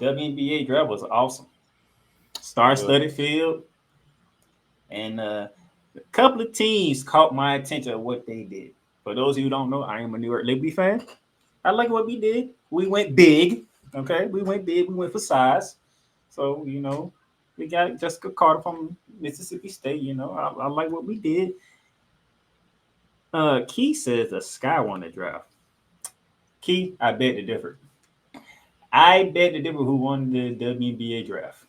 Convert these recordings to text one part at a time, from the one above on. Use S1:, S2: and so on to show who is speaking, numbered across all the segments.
S1: WNBA draft was awesome. Star-studded field, and a couple of teams caught my attention of what they did. For those of you who don't know, I am a New York Liberty fan. I like what we did. We went big. Okay, we went big. We went for size. So we got Jessica Carter from Mississippi State. I like what we did. Key says the Sky won the draft. Key, I bet the difference. I bet the difference who won the WNBA draft.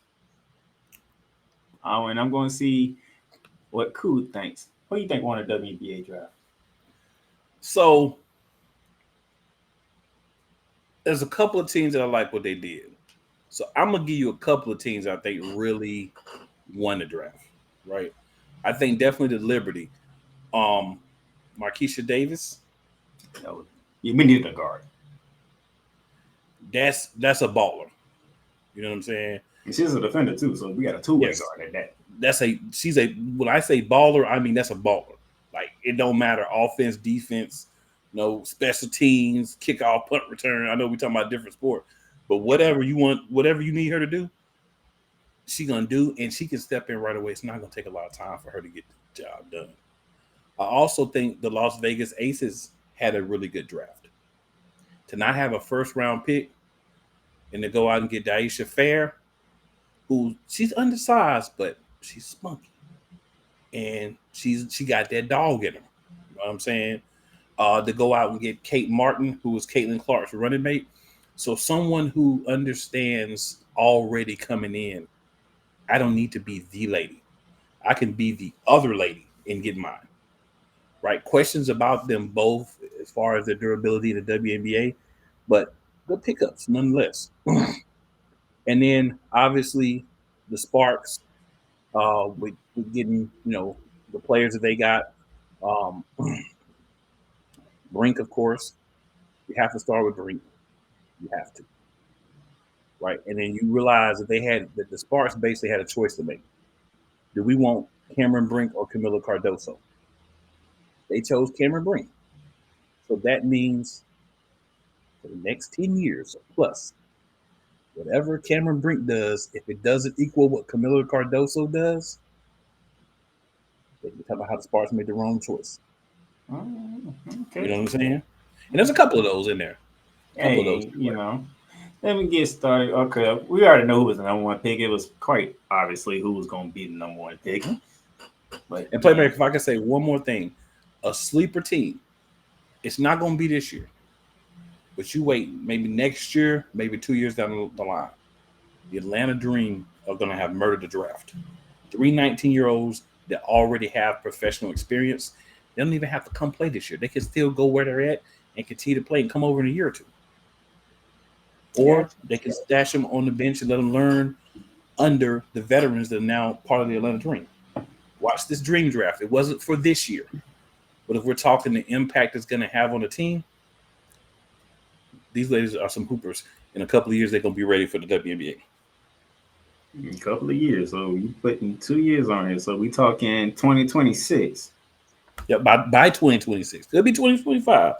S1: And I'm going to see what Koo thinks. Who do you think won the WNBA draft?
S2: So there's a couple of teams that I like what they did. So I'm gonna give you a couple of teams I think really won the draft. Right? I think definitely the Liberty. Markeisha Davis.
S1: No, you need a guard.
S2: That's a baller. You know what I'm saying?
S1: And she's a defender too, so we got a two-way guard at that.
S2: She's a when I say baller, I mean that's a baller. Like it don't matter offense, defense, special teams, kickoff, punt return. I know we're talking about different sport, but whatever you want, whatever you need her to do, she's gonna do, and she can step in right away. It's not gonna take a lot of time for her to get the job done. I also think the Las Vegas Aces had a really good draft. To not have a first-round pick and to go out and get Daisha Fair, who she's undersized, but she's spunky. And she got that dog in her. You know what I'm saying? To go out and get Kate Martin, who was Caitlin Clark's running mate. So someone who understands already coming in, I don't need to be the lady. I can be the other lady and get mine. Right? Questions about them both as far as their durability in the WNBA, but good pickups nonetheless. And then obviously the Sparks, with getting the players that they got. Brink, of course, you have to start with Brink. You have to, right? And then you realize that the Sparks basically had a choice to make. Do we want Cameron Brink or Karmilla Cardoso? They chose Cameron Brink. So that means for the next 10 years plus, whatever Cameron Brink does, if it doesn't equal what Karmilla Cardoso does, they can talk about how the Sparks made the wrong choice.
S1: Okay.
S2: You know what I'm saying? And there's a couple of those in there.
S1: Let me get started. Okay, we already know who was the number one pick. It was quite obviously who was going to be the number one pick.
S2: And Playmaker, if I can say one more thing, a sleeper team, it's not going to be this year. But you wait, maybe next year, maybe 2 years down the line. The Atlanta Dream are going to have murdered the draft. 3 19-year-olds that already have professional experience, they don't even have to come play this year. They can still go where they're at and continue to play and come over in a year or two. Or they can stash them on the bench and let them learn under the veterans that are now part of the Atlanta Dream. Watch this Dream draft. It wasn't for this year. But if we're talking the impact it's going to have on the team, these ladies are some hoopers. In a couple of years, they're going to be ready for the WNBA.
S1: A couple of years. So you putting 2 years on it. So we talking 2026.
S2: Yeah, by 2026. It'll be 2025,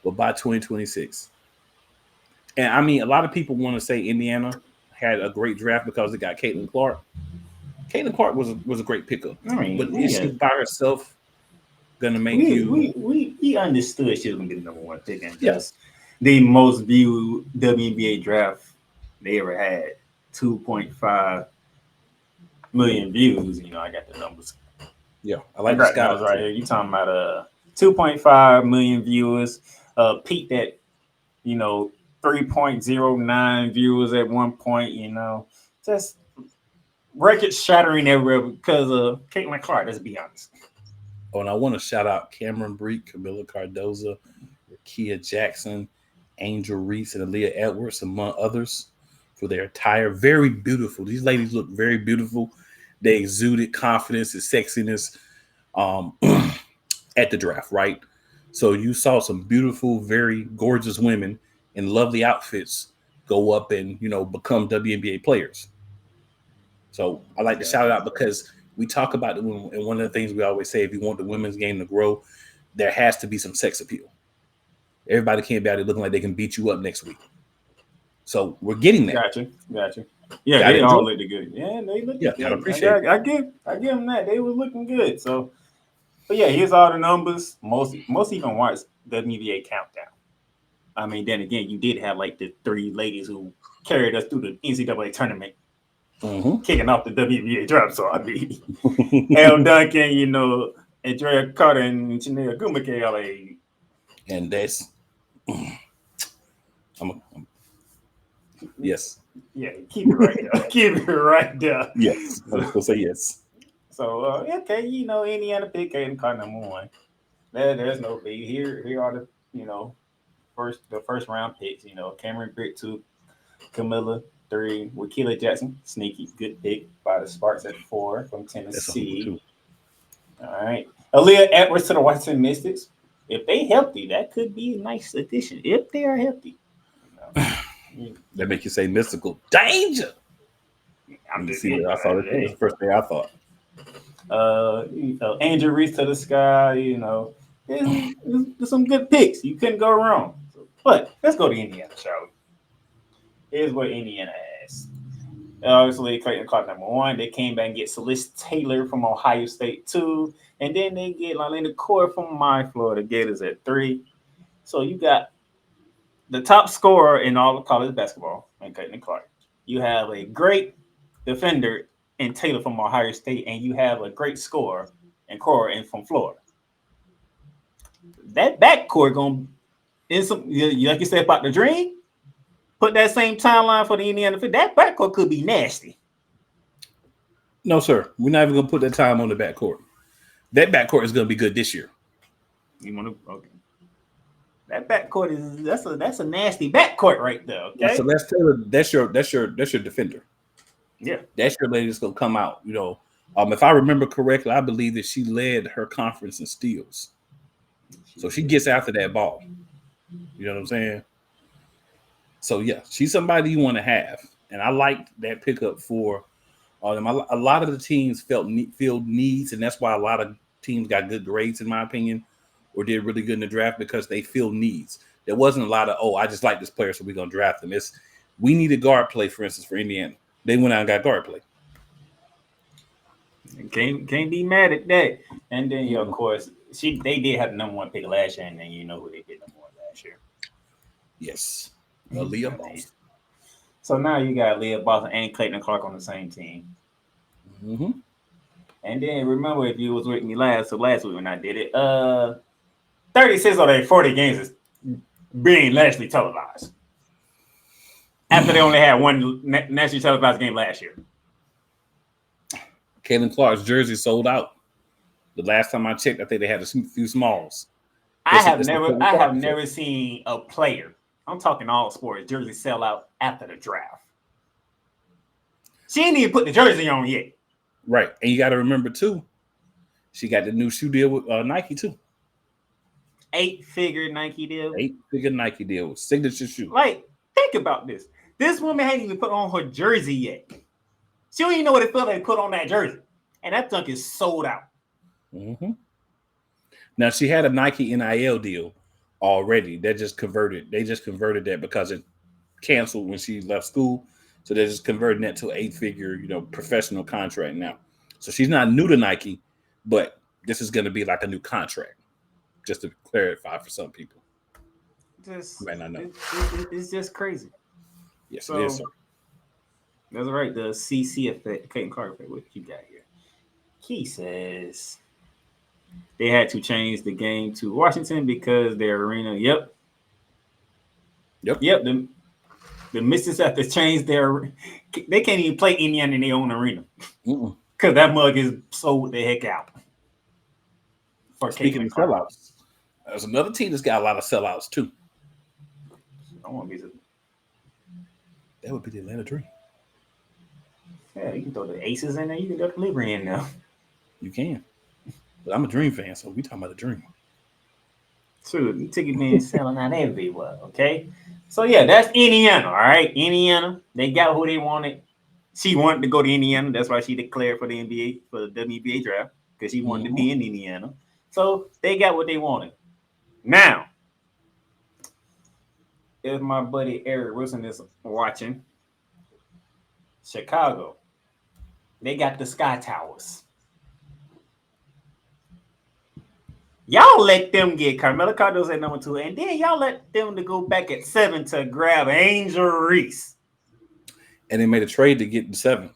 S2: but by 2026. And I mean, a lot of people want to say Indiana had a great draft because they got Caitlin Clark. Caitlin Clark was a great pickup. But is she by herself gonna make
S1: we understood she was gonna be the number one pick, and just the most viewed WNBA draft they ever had, 2.5 million views. I got the numbers.
S2: Yeah, I like the
S1: numbers right here. You talking about 2.5 million viewers, peaked at 3.09 viewers at one point. Just record shattering everywhere because of Caitlin Clark. Let's be honest.
S2: Oh, and I want to shout out Cameron Brink, Karmilla Cardoso, Kia Jackson, Angel Reese, and Aaliyah Edwards, among others, for their attire. Very beautiful. These ladies look very beautiful. They exuded confidence and sexiness at the draft, right? So you saw some beautiful, very gorgeous women in lovely outfits go up and, become WNBA players. So I like to shout it out because we talk about it, and one of the things we always say, if you want the women's game to grow, there has to be some sex appeal. Everybody can't be out there looking like they can beat you up next week. So we're getting that.
S1: Gotcha. Yeah,
S2: Gotta
S1: they all
S2: enjoy.
S1: looked good. Yeah, they looked
S2: Yeah,
S1: good.
S2: gotta appreciate it.
S1: I give them that. They was looking good. So, but yeah, here's all the numbers. Most even watch WNBA countdown. I mean, then again, you did have like the three ladies who carried us through the NCAA tournament, kicking off the WNBA draft. So I mean, L. Duncan, Andrea Carter and Chanel Gumake.
S2: And that's yes.
S1: Yeah, keep it right there. Keep it right there.
S2: Yes. I was gonna say yes.
S1: So okay, Indiana pick and card number one. There's no big here are the first round picks. Cameron Britt 2, Camilla 3, Wakila Jackson, sneaky good pick by the Sparks at 4 from Tennessee. All right, Aaliyah Edwards to the Washington Mystics. If they healthy, that could be a nice addition. If they are healthy,
S2: That make you say mystical danger.
S1: I'm
S2: You
S1: just
S2: see
S1: saying.
S2: what I saw. That was the first thing I thought.
S1: Angel Reese to the sky. There's some good picks. You couldn't go wrong. But let's go to Indiana, shall we? Here's what Indiana has. Obviously, Clayton Clark number 1. They came back and get Celeste Taylor from Ohio State 2, and then they get Lylena Core from my Florida Gators at 3. So you got the top scorer in all of college basketball, and Clayton Clark. You have a great defender in Taylor from Ohio State, and you have a great scorer in Core and from Florida. That backcourt gonna like you said about the dream. Put that same timeline for the Indiana Fit. That backcourt could be nasty.
S2: No, sir. We're not even gonna put that time on the backcourt. That backcourt is gonna be good this year.
S1: You want to okay? That backcourt is that's a nasty backcourt right there. Okay.
S2: So let's tell her that's your defender.
S1: Yeah,
S2: that's your lady that's gonna come out. If I remember correctly, I believe that she led her conference in steals. So she gets after that ball. You know what I'm saying? So yeah, she's somebody you want to have, and I liked that pickup for them. A lot of the teams filled needs, and that's why a lot of teams got good grades, in my opinion, or did really good in the draft because they filled needs. There wasn't a lot of I just like this player, so we're gonna draft them. We needed guard play, for instance, for Indiana. They went out and got guard play.
S1: Can't be mad at that. And then of course they did have the number 1 pick last year, and then you know who they did number 1 last year.
S2: Yes. Leah Boston.
S1: So now you got Leah Boston and Clayton Clark on the same team. And then remember, if you was with me last week when I did it, 36 of their 40 games is being nationally televised. After they only had one nationally televised game last year.
S2: Caitlin Clark's jersey sold out. The last time I checked, I think they had a few smalls.
S1: I have never seen a player, I'm talking all sports, jersey sell out after the draft. She ain't even put the jersey on yet.
S2: Right. And you got to remember, too, she got the new shoe deal with Nike, too.
S1: 8-figure Nike deal.
S2: 8-figure Nike deal with signature shoe.
S1: Like, think about this. This woman hadn't even put on her jersey yet. She don't even know what it feels like to put on that jersey. And that junk is sold out.
S2: Now, she had a Nike NIL deal already. They just converted that because it canceled when she left school. So they're just converting that to an 8-figure, professional contract now. So she's not new to Nike, but this is going to be like a new contract, just to clarify for some people.
S1: It's just crazy.
S2: Yes, so, it is, sir.
S1: That's right. The CC effect, Clayton Clark effect. What you got here? He says they had to change the game to Washington because their arena. Yep. The Mystics have to change their. They can't even play Indiana in their own arena because that mug is sold the heck out.
S2: Speaking of sellouts, there's another team that's got a lot of sellouts too.
S1: I want to be.
S2: That would be the Atlanta Dream.
S1: Yeah, you can throw the Aces in there. You can throw the Libra in there.
S2: You can. But I'm a Dream fan, so we talking about the Dream.
S1: True. You ticket men selling out everywhere, okay? So, yeah, that's Indiana, all right? Indiana, they got who they wanted. She wanted to go to Indiana. That's why she declared for the NBA, for the WNBA draft, because she wanted to be in Indiana. So, they got what they wanted. Now, if my buddy Eric Wilson is watching, Chicago, they got the Sky Towers. Y'all let them get Karmilla Cardoso at number 2, and then y'all let them to go back at 7 to grab Angel Reese.
S2: And they made a trade to get the 7.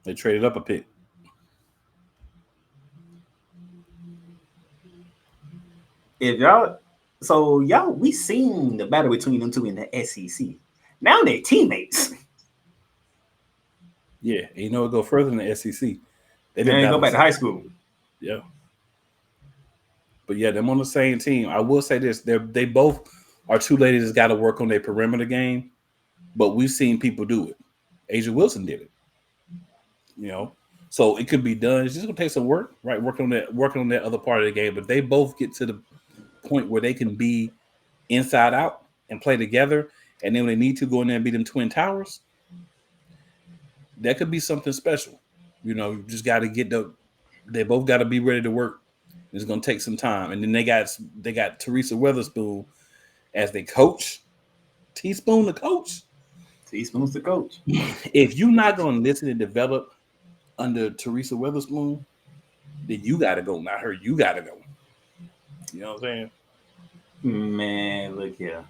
S2: They traded up a pick.
S1: If y'all, we seen the battle between them two in the SEC. Now they're teammates.
S2: Yeah, and you know it go further than the SEC.
S1: They go back to high school.
S2: Yeah. But yeah, them on the same team. I will say this: they both are two ladies that's got to work on their perimeter game. But we've seen people do it. Asia Wilson did it. You know, so it could be done. It's just gonna take some work, right? Working on that other part of the game. But they both get to the point where they can be inside out and play together, and then when they need to go in there and beat them Twin Towers, that could be something special. You know, you just got to get they both got to be ready to work. It's going to take some time. And then they got Teresa Weatherspoon as their coach. Teaspoon the coach.
S1: Teaspoon's the coach.
S2: If you're not going to listen and develop under Teresa Weatherspoon, then you got to go. Not her. You got to go. You know what I'm saying?
S1: Man, look here.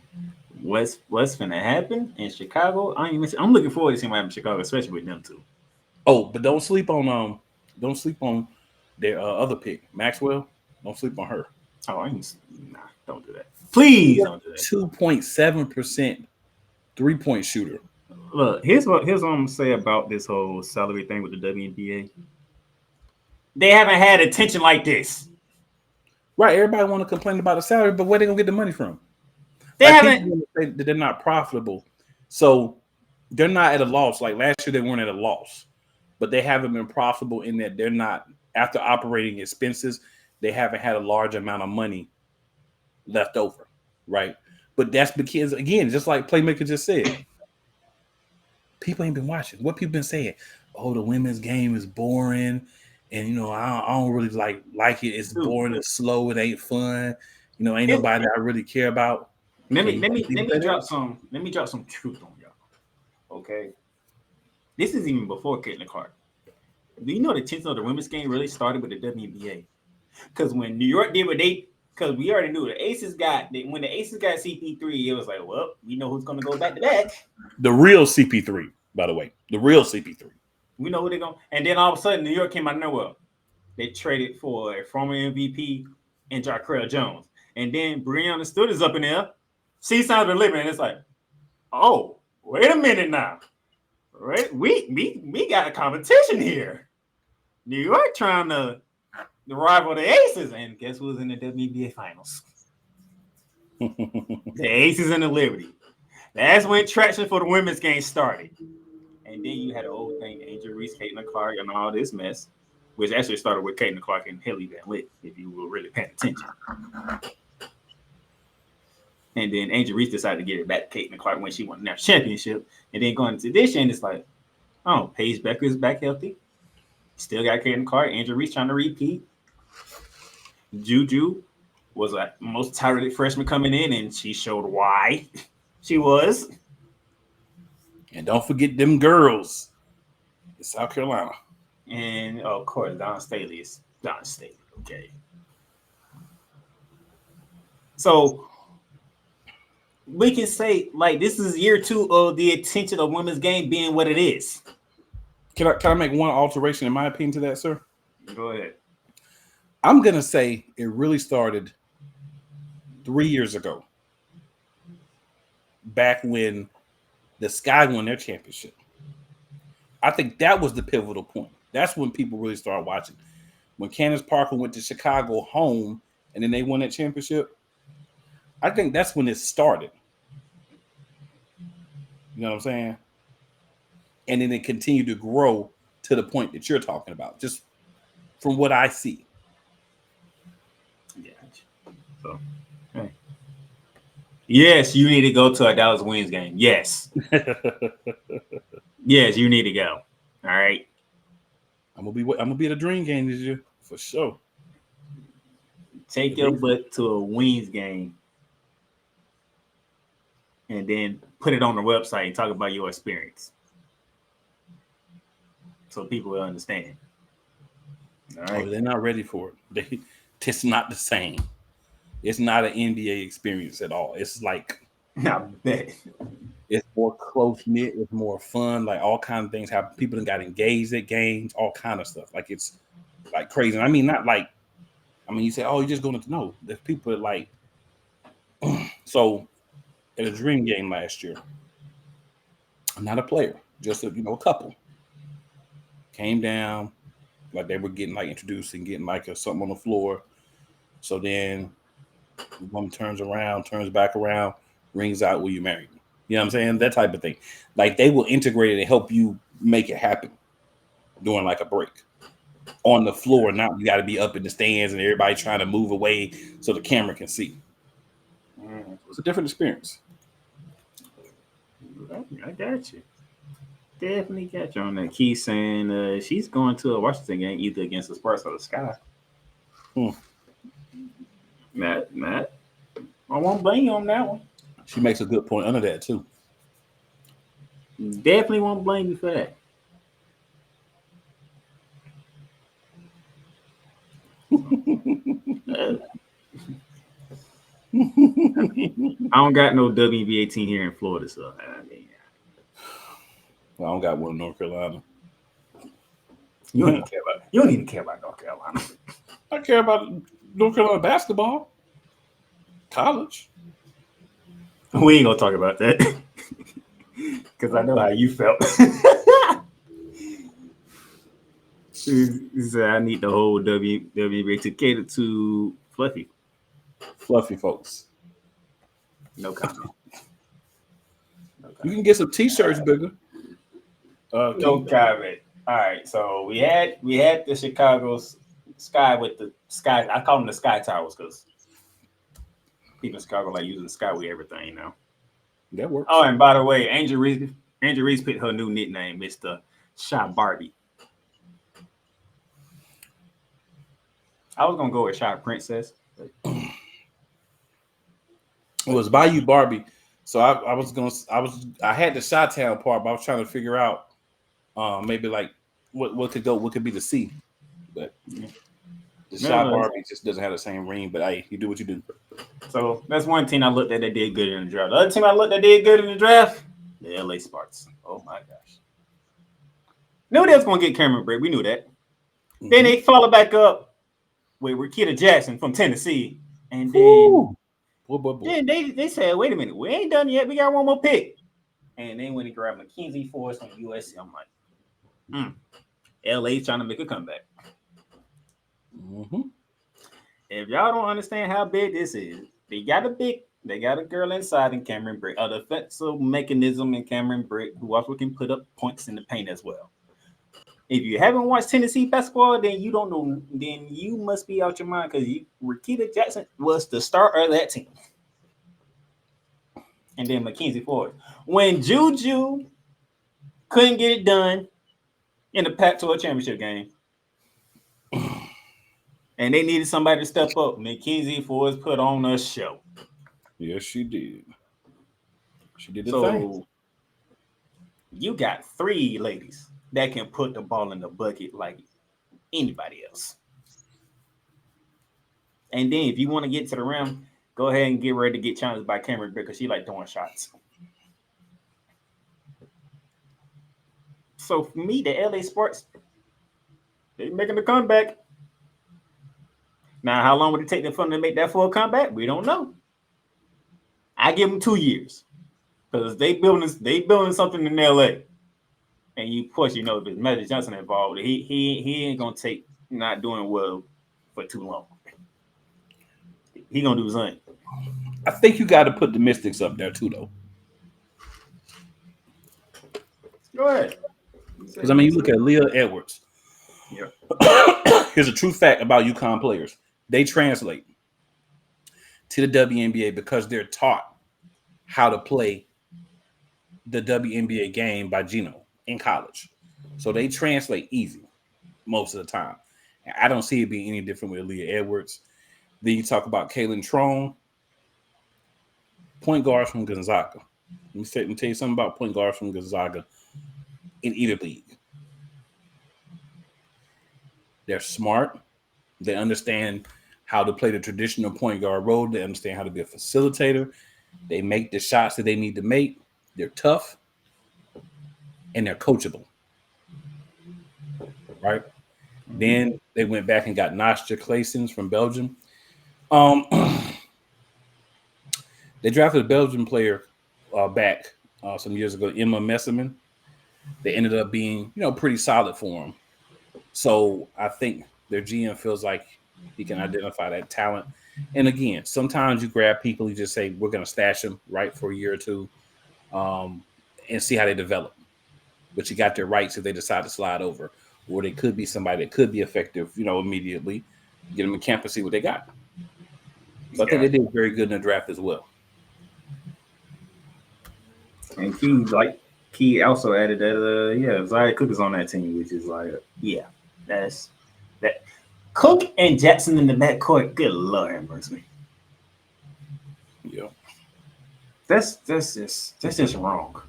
S1: What's finna happen in Chicago? I'm looking forward to seeing what happens in Chicago, especially with them two.
S2: Oh, but don't sleep on their other pick, Maxwell. Don't sleep on her.
S1: Oh, don't do that. Please don't do that.
S2: 2.7% 3-point shooter.
S1: Look, here's what I'm gonna say about this whole salary thing with the WNBA. They haven't had attention like this.
S2: Right, everybody want to complain about the salary, but where they gonna get the money from?
S1: They haven't.
S2: Say that they're not profitable, so they're not at a loss. Like last year, they weren't at a loss, but they haven't been profitable in that they're not, after operating expenses, they haven't had a large amount of money left over, right? But that's because, again, just like Playmaker just said, people ain't been watching. What people been saying? Oh, the women's game is boring, and you know I don't really like it. It's boring, it's slow, it ain't fun. You know, ain't nobody I really care about.
S1: Let me drop some truth on y'all. Okay, this is even before Caitlin Clark. Do you know the tension of the women's game really started with the WNBA? Because when New York did what because we already knew when the Aces got CP3, it was like, well, we know who's going to go back to back.
S2: The real CP3, by the way, the real CP3.
S1: We know who they're going. And then all of a sudden, New York came out of nowhere. They traded for a former MVP and Jarquell Jones, and then Breonna Stewart is up in there. She signs with Liberty, and it's like, oh, wait a minute now. Right? We got a competition here. New York trying to rival the Aces, and guess who's in the WNBA Finals? The Aces and the Liberty. That's when traction for the women's game started. And then you had the old thing, Angel Reese, Caitlin Clark, and all this mess, which actually started with Caitlin Clark and Haley Van Lith, if you were really paying attention. And then Angel Reese decided to get it back to Caitlin Clark when she won the national championship. And then going into this year, and it's like, oh, Paige Becker is back healthy. Still got Caitlin Clark. Angel Reese trying to repeat. Juju was a most talented freshman coming in, and she showed why she was.
S2: And don't forget them girls in South Carolina.
S1: And of course, Don Staley is Don Staley. Okay. So we can say like this is year 2 of the attention of women's game being what it is.
S2: Can I make one alteration in my opinion to that, sir?
S1: Go ahead.
S2: I'm gonna say it really started 3 years ago, back when the Sky won their championship. I think that was the pivotal point. That's when people really started watching. When Candace Parker went to Chicago home and then they won that championship, I think that's when it started. You know what I'm saying? And then it continued to grow to the point that you're talking about, just from what I see.
S1: Yeah. So, hey. Yes, you need to go to a Dallas Wings game. Yes. Yes, you need to go. All right.
S2: I'm gonna be at a Dream game this year for sure.
S1: Take your butt to a Wings game. and then put it on the website and talk about your experience, so people will understand. All right.
S2: Oh, they're not ready for it. It's not the same. It's not an NBA experience at all. It's like
S1: I bet.
S2: it's more close knit. It's more fun. Like all kinds of things happen. People that got engaged at games, all kind of stuff. Like it's like crazy. And I mean, not like. I mean, you say, "Oh, you're just going to know." There's people that like. So, at a dream game last year, I'm not a player, just a couple came down, like they were getting like introduced and getting like something on the floor. So then the woman turns back around, rings out, "Will you marry me?" You know what I'm saying? That type of thing. Like they will integrate it and help you make it happen during like a break on the floor. Now you got to be up in the stands and everybody trying to move away so the camera can see. It's a different experience.
S1: I got you. Definitely got you on that. Key saying she's going to a Washington game either against the Spurs or the Sky. Matt, I won't blame you on that one.
S2: She makes a good point under that too.
S1: Definitely won't blame you for that. I don't got no WNBA team here in Florida, so I mean,
S2: Well, I don't got one in North Carolina.
S1: you don't even care about North Carolina.
S2: I care about North Carolina basketball, college.
S1: We ain't gonna talk about that because I know how you felt. He said, "I need the whole WNBA to cater to
S2: fluffy folks."
S1: No comment.
S2: You can get some T-shirts bigger.
S1: No comment. All right, so we had the Chicago Sky with the Sky. I call them the Sky Towers because people in Chicago like using the Sky with everything now.
S2: That works.
S1: Oh, and by the way, Angel Reese picked her new nickname. It's the Shy Barbie. I was gonna go with Shy Princess.
S2: It was Bayou Barbie. So I had the Chi-Town part, but I was trying to figure out maybe like what could be the C. But the Shy Barbie just doesn't have the same ring, but hey, you do what you do.
S1: So that's one team I looked at that did good in the draft. The other team I looked at that did good in the draft, the LA Sparks. Oh my gosh. Knew they was gonna get Cameron Brate. We knew that. Mm-hmm. Then they follow back up with Rakita Jackson from Tennessee. And then Then they said, wait a minute, we ain't done yet. We got one more pick. And then when he grabbed Mackenzie Forrest from USC, I'm like, LA's trying to make a comeback.
S2: Mm-hmm.
S1: If y'all don't understand how big this is, they got a girl inside in Cameron Brate, a defensive mechanism in Cameron Brate, who also can put up points in the paint as well. If you haven't watched Tennessee basketball, then you don't know. Then you must be out your mind because Rakita Jackson was the star of that team. And then Mackenzie Forrest. When Juju couldn't get it done in the Pac-12 championship game, and they needed somebody to step up, Mackenzie Forrest put on a show.
S2: Yes, she did. She did the thing.
S1: You got 3 ladies that can put the ball in the bucket like anybody else. And then if you want to get to the rim, go ahead and get ready to get challenged by Cameron because she like throwing shots. So for me, the LA Sparks, they're making a comeback. Now, how long would it take them to make that full comeback? We don't know. I give them 2 years because they building something in LA. And of course, if there's Magic Johnson involved, he ain't gonna take not doing well for too long. He gonna do his thing.
S2: I think you got to put the Mystics up there too, though.
S1: Go ahead.
S2: Because you look at Leah Edwards.
S1: Yeah.
S2: Here's a true fact about UConn players: they translate to the WNBA because they're taught how to play the WNBA game by Gino in college. So they translate easy most of the time. And I don't see it being any different with Leah Edwards. Then you talk about Kaylin Trone, point guard from Gonzaga. Let me tell you something about point guards from Gonzaga in either league. They're smart. They understand how to play the traditional point guard role. They understand how to be a facilitator. They make the shots that they need to make. They're tough. And they're coachable. Right? Then they went back and got Nastja Claessens from Belgium. They drafted a Belgian player back some years ago, Emma Messerman. They ended up being, pretty solid for him. So I think their GM feels like he can identify that talent. And again, sometimes you grab people, you just say, we're going to stash them right for a year or two and see how they develop. But you got their rights if they decide to slide over. Or they could be somebody that could be effective, immediately. Get them in camp and see what they got. So I think they did very good in the draft as well.
S1: And Key also added that, Zaya Cook is on that team, which is like, that's that. Cook and Jackson in the backcourt, good Lord have mercy.
S2: Yeah.
S1: That's just wrong.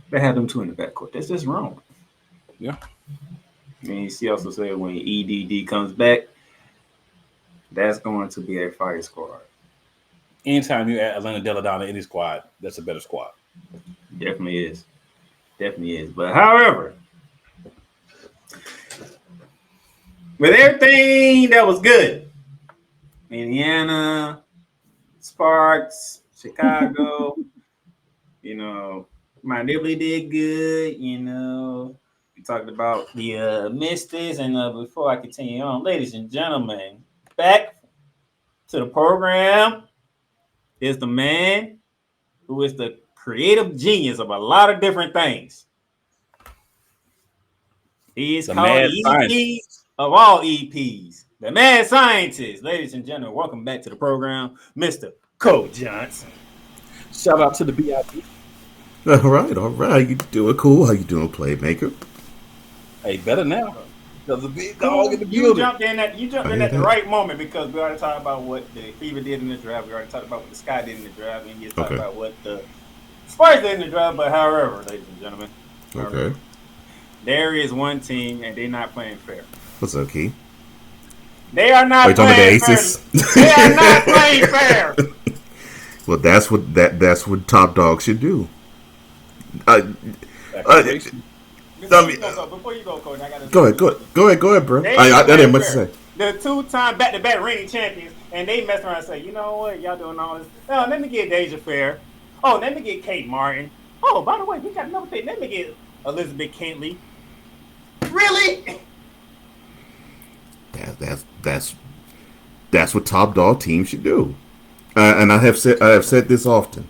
S1: They had them two in the backcourt. That's just wrong.
S2: Yeah.
S1: And he also said when EDD comes back, that's going to be a fire squad.
S2: Anytime you add Atlanta Deladonna in any squad, that's a better squad.
S1: Definitely is. But however, with everything that was good, Indiana, Sparks, Chicago, my Nibley did good, We talked about the Mystics, and before I continue on, ladies and gentlemen, back to the program is the man who is the creative genius of a lot of different things. He is called the EP of all EPs, the mad scientist. Ladies and gentlemen, welcome back to the program, Mr. Cole Johnson.
S2: Shout out to the BIP.
S3: All right. You doing cool? How you doing, Playmaker?
S2: Hey, better now. Because the big dog in the
S1: building. You jumped in at the right moment because we already talked about what the Fever did in the draft. We already talked about what the Sky did in the draft. And you talked about what the Spurs did in the draft. But however, ladies and gentlemen.
S3: Okay.
S1: There is one team, and they're not playing fair.
S3: What's up, Key?
S1: They are not playing fair. They are not playing fair.
S3: Well, that's what top dog should do.
S1: Before you go, Coach, I got to
S3: go ahead, bro. I didn't much to say.
S1: The 2-time back-to-back reigning champions, and they mess around and say, you know what, y'all doing all this. Oh, let me get Deja Fair. Oh, let me get Kate Martin. Oh, by the way, we got another thing. Let me get Elizabeth Kentley. Really?
S3: That's what top dog teams should do. And I have said this often.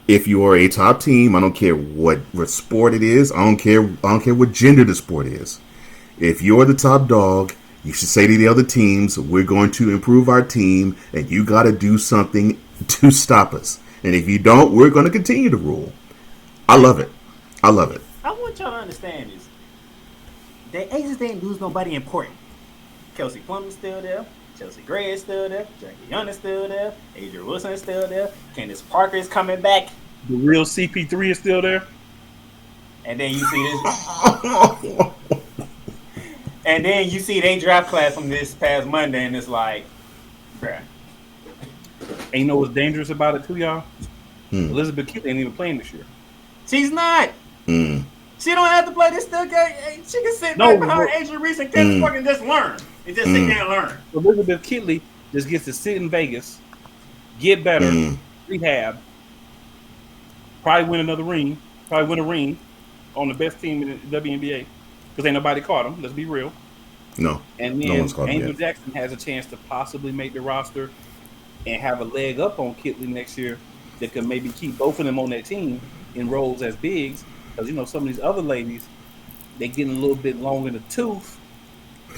S3: If you are a top team, I don't care what sport it is. I don't care what gender the sport is. If you're the top dog, you should say to the other teams, we're going to improve our team, and you got to do something to stop us. And if you don't, we're going to continue to rule. I love it.
S1: I want y'all to understand this. The Aces didn't lose nobody important. Kelsey Plum's still there. Chelsea Gray is still there. Jackie Young is still there. Adrian Wilson is still there. Candace Parker is coming back.
S2: The real CP3 is still there.
S1: And then you see this. And then you see they draft class from this past Monday, and it's like, bruh.
S2: And you know what's dangerous about it too, y'all? Elizabeth Keith ain't even playing this year.
S1: She's not. She don't have to play this still. She can sit back behind Adrian Reese and Candace Parker and just learn. And just sit there and learn.
S2: Elizabeth Kitley just gets to sit in Vegas, get better, rehab, probably win a ring on the best team in the WNBA because ain't nobody caught him. Let's be real.
S3: No.
S2: And then
S3: no one's caught
S2: Angel Jackson has a chance to possibly make the roster and have a leg up on Kitley next year that could maybe keep both of them on that team in roles as bigs because, some of these other ladies, they getting a little bit long in the tooth.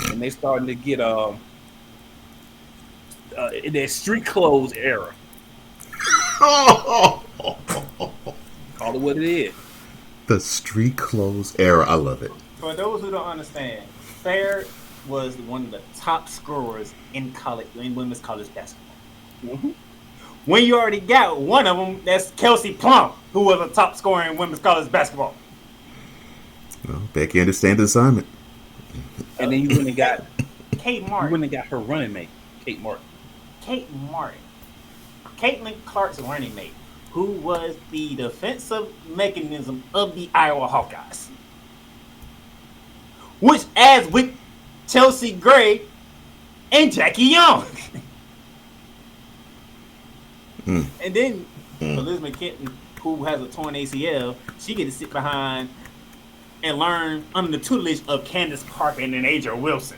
S2: And they starting to get in their street clothes era. Call it what it is.
S3: The street clothes era. I love it.
S1: For those who don't understand, Fair was one of the top scorers in women's college basketball. when you already got one of them, that's Kelsey Plum, who was a top scorer in women's college basketball.
S3: Well, Becky understands the assignment.
S2: And then you went and got
S1: Kate
S2: you
S1: Martin.
S2: went and got her running mate, Kate Martin.
S1: Kate Martin. Caitlin Clark's running mate, who was the defensive mechanism of the Iowa Hawkeyes. Which adds with Chelsea Gray and Jackie Young. And then Elizabeth Kenton, who has a torn ACL, she get to sit behind and learn under the tutelage of Candace Parker and then Aja Wilson.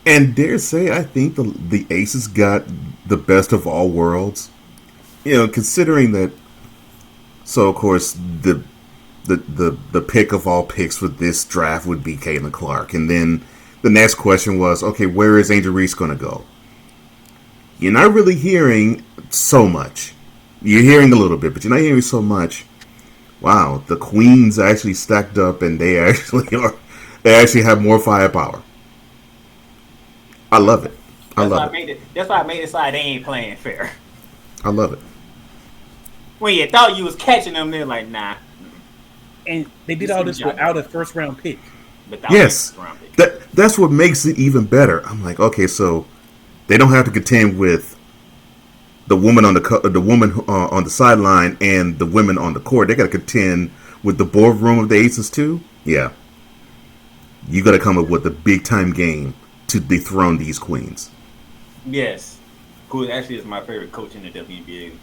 S3: And dare say, I think the Aces got the best of all worlds. You know, considering that. So of course the pick of all picks for this draft would be Caitlin Clark, and then the next question was, okay, where is Angel Reese going to go? You're not really hearing so much. You're hearing a little bit, but you're not hearing so much. Wow, the Queens actually stacked up, and they actually have more firepower. I love it. I love it.
S1: That's why I made it so they ain't playing fair.
S3: I love it.
S1: When you thought you was catching them, they're like, nah.
S2: And they did all this without a first round pick.
S3: Yes, that's what makes it even better. I'm like, okay, so they don't have to contend with the woman on the sideline and the women on the court. They got to contend with the boardroom of the Aces too. Yeah, you got to come up with a big time game to dethrone these queens.
S1: Yes, who actually is my favorite coach in the WNBA,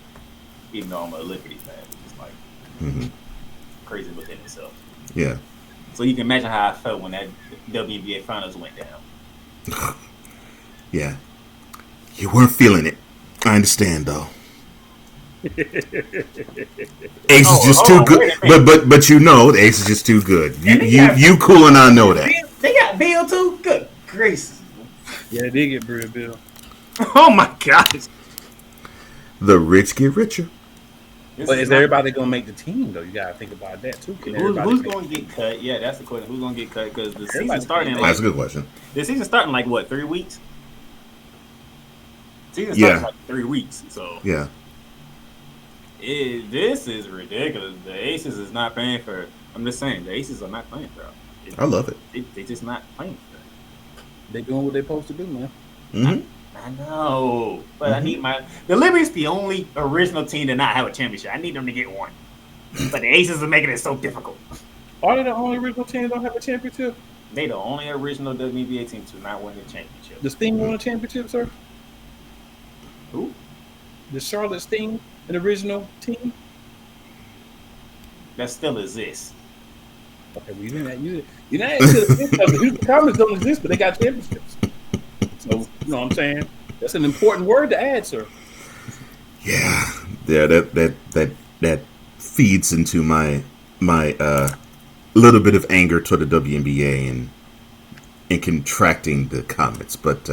S1: even though I'm a Liberty fan, which is like crazy within itself.
S3: Yeah.
S1: So you can imagine how I felt when that WNBA finals went down.
S3: Yeah. You weren't feeling it. I understand though. Ace is just too good, but you know the Ace is just too good. You cool and I know that.
S1: They got Bill too. Good gracious.
S2: Yeah, they did get Bill.
S1: Oh my gosh.
S3: The rich get richer.
S2: But is everybody gonna make the team though? You gotta think about that too.
S1: Who's gonna get cut? Yeah, that's the question. Who's gonna get cut? Because the season starting.
S3: That's a good question.
S1: The season starting like what? 3 weeks. Season starts like 3 weeks. So
S3: yeah.
S1: This is ridiculous. The Aces is not paying for. I'm just saying the Aces are not playing for.
S3: I love it.
S1: They just not playing for.
S2: They doing what they supposed to do, man.
S3: Mm-hmm.
S1: I know, but I need the Liberty's the only original team to not have a championship. I need them to get one, but the Aces are making it so difficult.
S2: Are they the only original team that don't have a championship?
S1: They the only original WNBA team to not win the championship.
S2: The Sting won a championship, sir?
S1: Who?
S2: The Charlotte Sting, an original team?
S1: That still exists.
S2: Okay, well, you're not the comments don't exist, but they got championships. So, you know what I'm saying? That's an important word to add, sir.
S3: Yeah, that feeds into my little bit of anger toward the WNBA and contracting the comments, but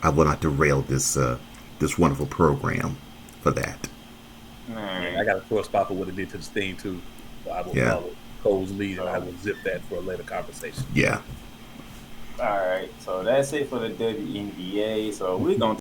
S3: I will not derail this wonderful program for that.
S2: I got to throw a spot for what it did to the Sting too. So I will follow Cole's lead, and I will zip that for a later conversation.
S3: Yeah.
S1: All right, so that's it for the WNBA. So we're gonna